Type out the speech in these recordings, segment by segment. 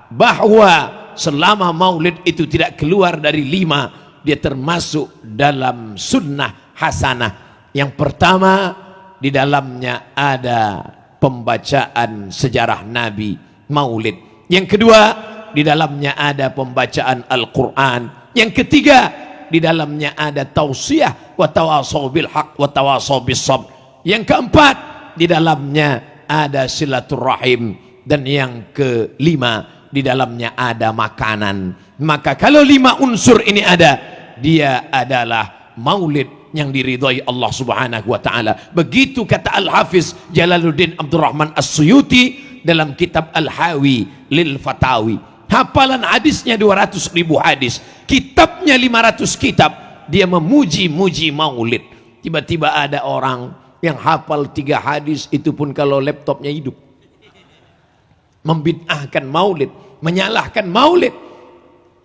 bahwa selama maulid itu tidak keluar dari 5, dia termasuk dalam sunnah hasanah. Yang pertama, di dalamnya ada pembacaan sejarah Nabi, maulid. Yang kedua, di dalamnya ada pembacaan Al-Quran. Yang ketiga, di dalamnya ada tausiah wa tawasaw bil haq wa tawasaw bis sabr. Yang keempat, di dalamnya ada silaturahim. Dan yang kelima, di dalamnya ada makanan. Maka kalau 5 unsur ini ada, dia adalah maulid yang diridhai Allah Subhanahu wa taala. Begitu kata Al-Hafiz Jalaluddin Abdurrahman As-Suyuti dalam kitab Al-Hawi lil Fatawi. Hafalan hadisnya 200.000 hadis, kitabnya 500 kitab. Dia memuji-muji maulid. Tiba-tiba ada orang yang hafal 3 hadis, itu pun kalau laptopnya hidup, membid'ahkan maulid, menyalahkan maulid,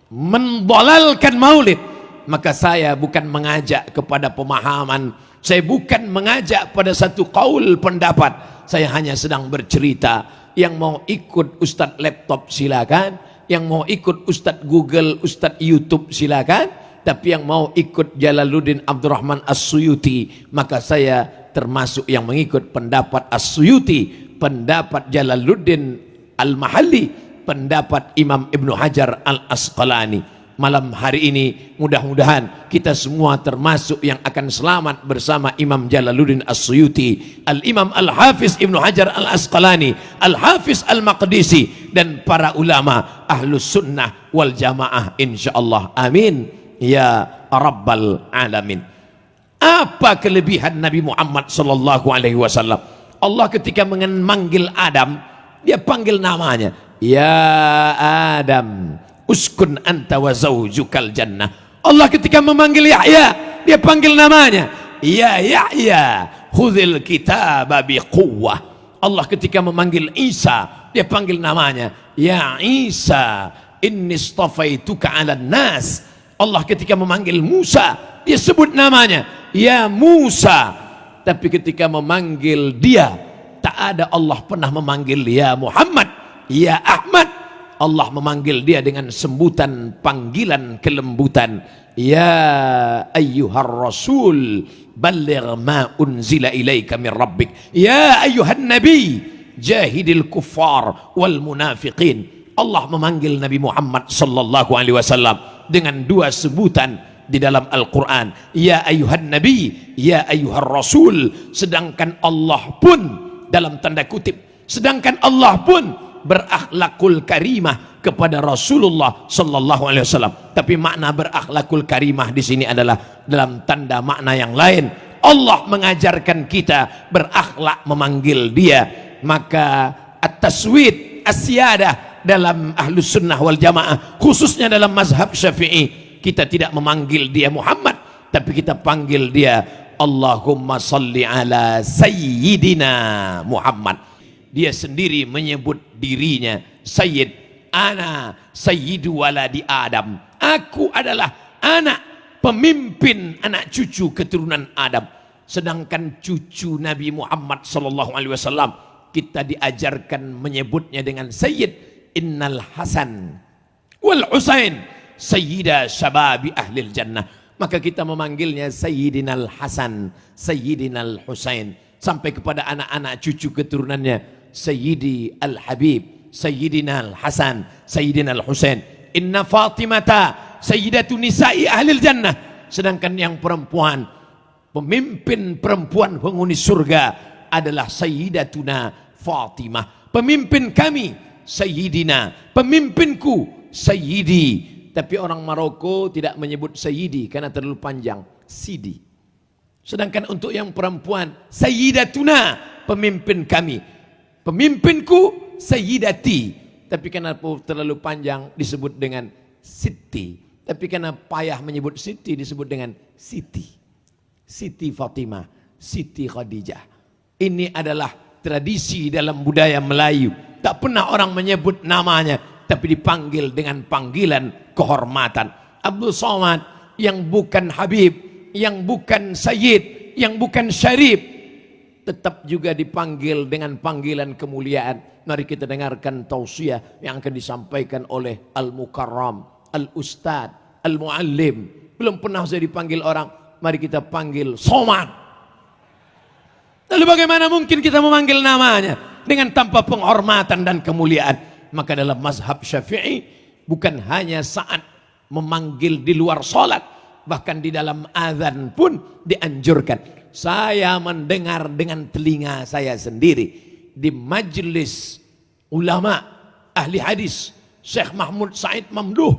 mendolalkan maulid. Maka saya bukan mengajak kepada pemahaman, saya bukan mengajak pada satu qaul pendapat, saya hanya sedang bercerita. Yang mau ikut Ustadz laptop silakan, yang mau ikut Ustadz Google, Ustadz YouTube silakan, tapi yang mau ikut Jalaluddin Abdurrahman As-Suyuti, maka saya termasuk yang mengikut pendapat As-Suyuti, pendapat Jalaluddin Al-Mahalli, pendapat Imam Ibnu Hajar Al-Asqalani. Malam hari ini mudah-mudahan kita semua termasuk yang akan selamat bersama Imam Jalaluddin As-Suyuti, Al-Imam Al-Hafiz Ibnu Hajar Al-Asqalani, Al-Hafiz Al-Maqdisi, dan para ulama Ahlus Sunnah wal Jamaah insyaallah. Amin ya Rabbal Alamin. Apa kelebihan Nabi Muhammad sallallahu alaihi wasallam? Allah ketika memanggil Adam, dia panggil namanya, ya Adam uskun anta wa zawjukal jannah. Allah ketika memanggil Yahya, dia panggil namanya, ya Yahya khudhil kitaba biquwwah. Allah ketika memanggil Isa, dia panggil namanya, ya Isa inni istafaituka 'alan nas. Allah ketika memanggil Musa, dia sebut namanya, ya Musa. Tapi ketika memanggil dia, tak ada Allah pernah memanggil ya Muhammad, ya Ahmad. Allah memanggil dia dengan sebutan panggilan kelembutan, ya ayyuhar rasul balligh ma unzila ilaika min rabbik, ya ayyuhan nabi jahidil kuffar wal munafiqin. Allah memanggil Nabi Muhammad sallallahu alaihi wasallam dengan 2 sebutan di dalam Al-Quran, ya ayyuhan nabi, ya ayyuhar rasul. Sedangkan Allah pun, dalam tanda kutip, sedangkan Allah pun berakhlakul karimah kepada Rasulullah sallallahu alaihi wasallam. Tapi makna berakhlakul karimah di sini adalah dalam tanda makna yang lain. Allah mengajarkan kita berakhlak memanggil dia. Maka at-taswid as-siyadah dalam Ahlus Sunnah wal Jamaah, khususnya dalam mazhab Syafi'i, kita tidak memanggil dia Muhammad, tapi kita panggil dia Allahumma salli ala sayyidina Muhammad. Dia sendiri menyebut dirinya Sayyid, ana sayyidu waladi Adam. Aku adalah anak pemimpin anak cucu keturunan Adam. Sedangkan cucu Nabi Muhammad sallallahu alaihi wasallam kita diajarkan menyebutnya dengan Sayyid. Innal Hasan wal Husain sayyida syababi ahlil jannah. Maka kita memanggilnya Sayyidinal Hasan, Sayyidinal Husain, sampai kepada anak-anak cucu keturunannya, Sayyidi Al-Habib, Sayyidina Al-Hasan, Sayyidina Al-Husain. Inna Fatimata Sayyidatu Nisa'i Ahlil Jannah. Sedangkan yang perempuan, pemimpin perempuan penghuni surga adalah Sayyidatuna Fatimah. Pemimpin kami Sayyidina, pemimpinku Sayyidi. Tapi orang Maroko tidak menyebut Sayyidi karena terlalu panjang, Sidi. Sedangkan untuk yang perempuan, Sayyidatuna, pemimpin kami. Pemimpinku Sayyidati, tapi karena terlalu panjang disebut dengan Siti. Tapi karena payah menyebut Siti disebut dengan Siti. Siti Fatimah, Siti Khadijah. Ini adalah tradisi dalam budaya Melayu. Tak pernah orang menyebut namanya, tapi dipanggil dengan panggilan kehormatan. Abdul Somad yang bukan Habib, yang bukan Sayyid, yang bukan Syarif, tetap juga dipanggil dengan panggilan kemuliaan. Mari kita dengarkan tausiah yang akan disampaikan oleh Al-Mukarram, Al-Ustad, Al-Muallim. Belum pernah saya dipanggil orang, mari kita panggil Somad. Lalu bagaimana mungkin kita memanggil namanya dengan tanpa penghormatan dan kemuliaan? Maka dalam mazhab Syafi'i bukan hanya saat memanggil di luar salat, bahkan di dalam azan pun dianjurkan. Saya mendengar dengan telinga saya sendiri di majelis ulama ahli hadis Syekh Mahmud Said Mamduh,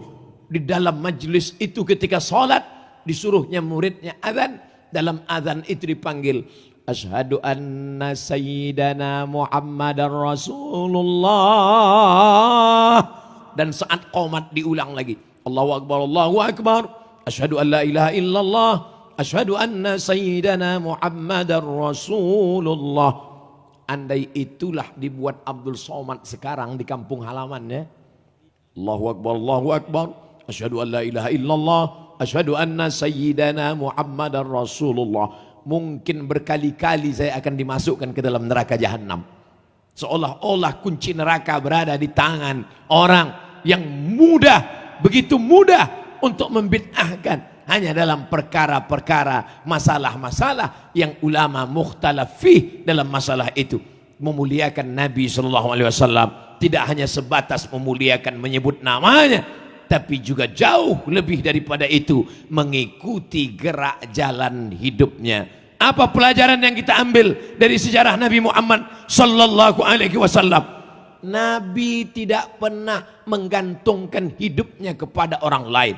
di dalam majelis itu ketika salat disuruhnya muridnya azan, dalam azan itu dipanggil asyhadu anna sayyidana Muhammadar Rasulullah, dan saat qomat diulang lagi Allahu Akbar, Allahu Akbar, asyhadu an la ilaha illallah, asyhadu anna sayyidana Muhammadar Rasulullah. Andai itulah dibuat Abdul Somad sekarang di kampung halamannya, Allahu Akbar, Allahu Akbar, asyhadu an la ilaha illallah, asyhadu anna sayyidana Muhammadar Rasulullah, mungkin berkali-kali saya akan dimasukkan ke dalam neraka jahanam. Seolah-olah kunci neraka berada di tangan orang yang mudah, begitu mudah untuk membid'ahkan hanya dalam perkara-perkara, masalah-masalah yang ulama mukhtalaf fih dalam masalah itu. Memuliakan Nabi SAW tidak hanya sebatas memuliakan menyebut namanya, tapi juga jauh lebih daripada itu, mengikuti gerak jalan hidupnya. Apa pelajaran yang kita ambil dari sejarah Nabi Muhammad SAW? Nabi tidak pernah menggantungkan hidupnya kepada orang lain.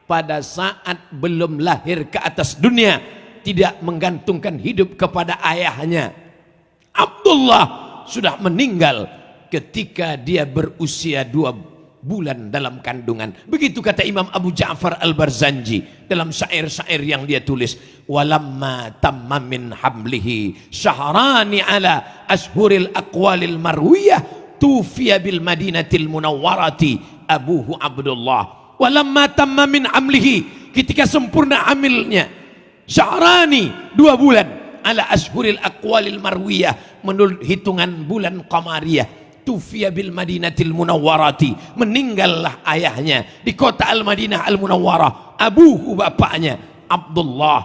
Pada saat belum lahir ke atas dunia, tidak menggantungkan hidup kepada ayahnya. Abdullah sudah meninggal ketika dia berusia 2 bulan dalam kandungan. Begitu kata Imam Abu Ja'far Al-Barzanji dalam syair-syair yang dia tulis, walamma tamma min hamlihi syahrani ala ashhuril aqwalil marwiyah tufiya bil madinatil munawwarati abuhu Abdullah. Walamma tamma min amlihi, ketika sempurna hamilnya, syahrani 2 bulan, ala ashhuril aqwalil marwiyah, menurut hitungan bulan qamariyah, tufiya bil madinatil munawwarati, meninggallah ayahnya di kota Al-Madinah Al-Munawwarah, abuhu bapaknya Abdullah.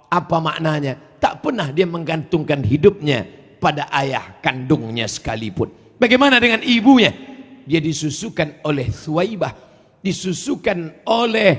Apa maknanya? Tak pernah dia menggantungkan hidupnya pada ayah kandungnya sekalipun. Bagaimana dengan ibunya? Dia disusukan oleh Thuwaibah, disusukan oleh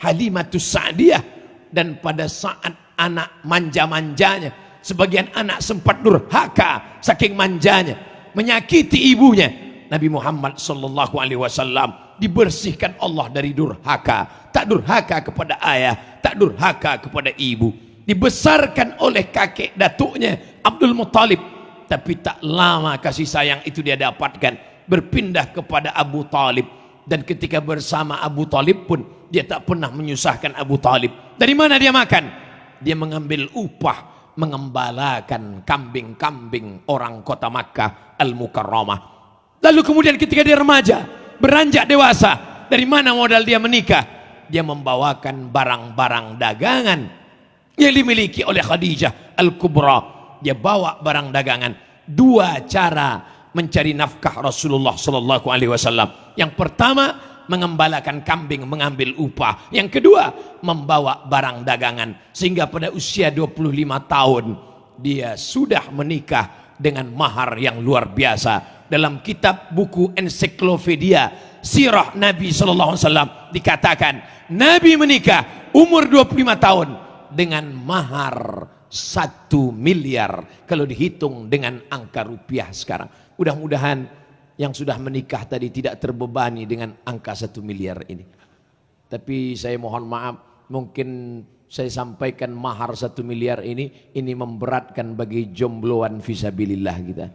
Halimatus Sa'diyah, dan pada saat anak manja-manjanya, sebagian anak sempat durhaka saking manjanya, menyakiti ibunya. Nabi Muhammad SAW dibersihkan Allah dari durhaka, tak durhaka kepada ayah, tak durhaka kepada ibu. Dibesarkan oleh kakek datuknya Abdul Muttalib, tapi tak lama kasih sayang itu dia dapatkan, berpindah kepada Abu Talib. Dan ketika bersama Abu Talib pun dia tak pernah menyusahkan Abu Talib. Dari mana dia makan? Dia mengambil upah mengembalakan kambing-kambing orang kota Makkah Al-Mukarramah. Lalu kemudian ketika dia remaja, beranjak dewasa, dari mana modal dia menikah? Dia membawakan barang-barang dagangan yang dimiliki oleh Khadijah Al-Kubra. Dia bawa barang dagangan. 2 cara mencari nafkah Rasulullah SAW. Yang pertama, mengembalakan kambing, mengambil upah. Yang kedua, membawa barang dagangan. Sehingga pada usia 25 tahun dia sudah menikah dengan mahar yang luar biasa. Dalam kitab buku ensiklopedia Sirah Nabi SAW dikatakan Nabi menikah umur 25 tahun dengan mahar 1 miliar kalau dihitung dengan angka rupiah sekarang. Mudah-mudahan yang sudah menikah tadi tidak terbebani dengan angka 1 miliar ini. Tapi saya mohon maaf, mungkin saya sampaikan mahar 1 miliar ini memberatkan bagi jombloan fisabilillah kita.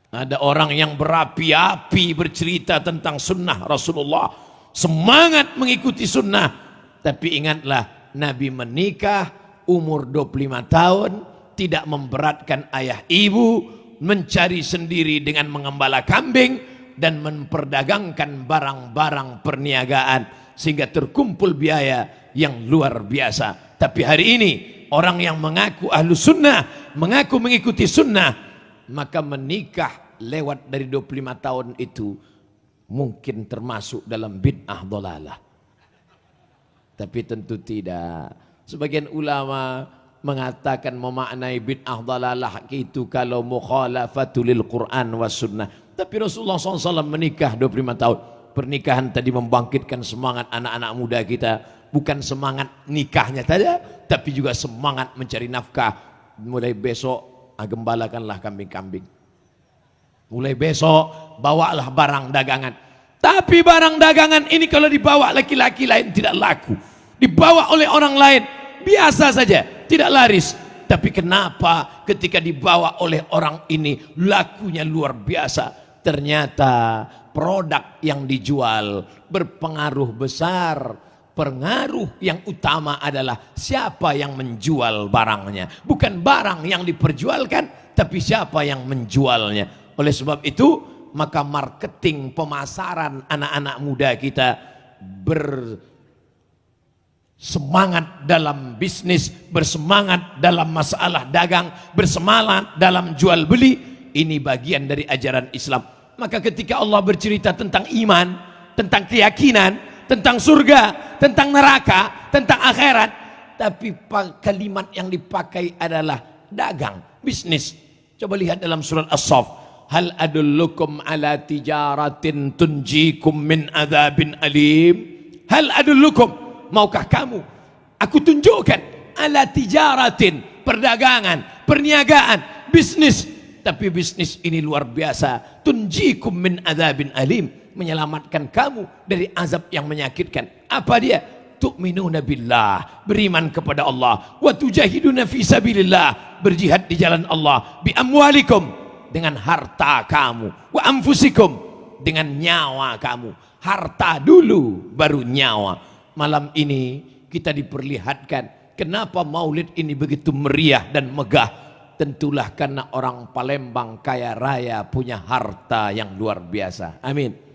Ada orang yang berapi-api bercerita tentang sunnah Rasulullah, semangat mengikuti sunnah. Tapi ingatlah, Nabi menikah umur 25 tahun, tidak memberatkan ayah ibu, mencari sendiri dengan mengembala kambing dan memperdagangkan barang-barang perniagaan sehingga terkumpul biaya yang luar biasa. Tapi hari ini orang yang mengaku ahlu sunnah, mengaku mengikuti sunnah, maka menikah lewat dari 25 tahun itu mungkin termasuk dalam bid'ah dhalalah. Tapi tentu tidak. Sebagian ulama mengatakan memaknai bid'ah dhalalah itu kalau mukhalafatul Quran was sunnah. Tapi Rasulullah SAW menikah 25 tahun. Pernikahan tadi membangkitkan semangat anak-anak muda kita. Bukan semangat nikahnya saja, tapi juga semangat mencari nafkah. Mulai besok gembalakanlah kambing-kambing. Mulai besok bawalah barang dagangan. Tapi barang dagangan ini kalau dibawa laki-laki lain tidak laku. Dibawa oleh orang lain biasa saja, tidak laris. Tapi kenapa ketika dibawa oleh orang ini lakunya luar biasa? Ternyata produk yang dijual berpengaruh besar. Pengaruh yang utama adalah siapa yang menjual barangnya. Bukan barang yang diperjualkan, tapi siapa yang menjualnya. Oleh sebab itu, maka marketing pemasaran anak-anak muda kita bersemangat dalam bisnis, bersemangat dalam masalah dagang, bersemangat dalam jual beli. Ini bagian dari ajaran Islam. Maka ketika Allah bercerita tentang iman, tentang keyakinan, tentang surga, tentang neraka, tentang akhirat, tapi kalimat yang dipakai adalah dagang, bisnis. Coba lihat dalam surat As-Saff. Hal adullukum ala tijaratin tunjikum min adzabin alim. Hal adullukum, maukah kamu aku tunjukkan ala tijaratin, perdagangan, perniagaan, bisnis. Tapi bisnis ini luar biasa. Tunjikum min adzabin alim, menyelamatkan kamu dari azab yang menyakitkan. Apa dia? Tu'minuna billah, beriman kepada Allah. Wa tujahiduna fi sabilillah, berjihad di jalan Allah. Bi amwalikum, dengan harta kamu. Wa anfusikum, dengan nyawa kamu. Harta dulu, baru nyawa. Malam ini kita diperlihatkan kenapa maulid ini begitu meriah dan megah. Tentulah karena orang Palembang kaya raya, punya harta yang luar biasa. Amin.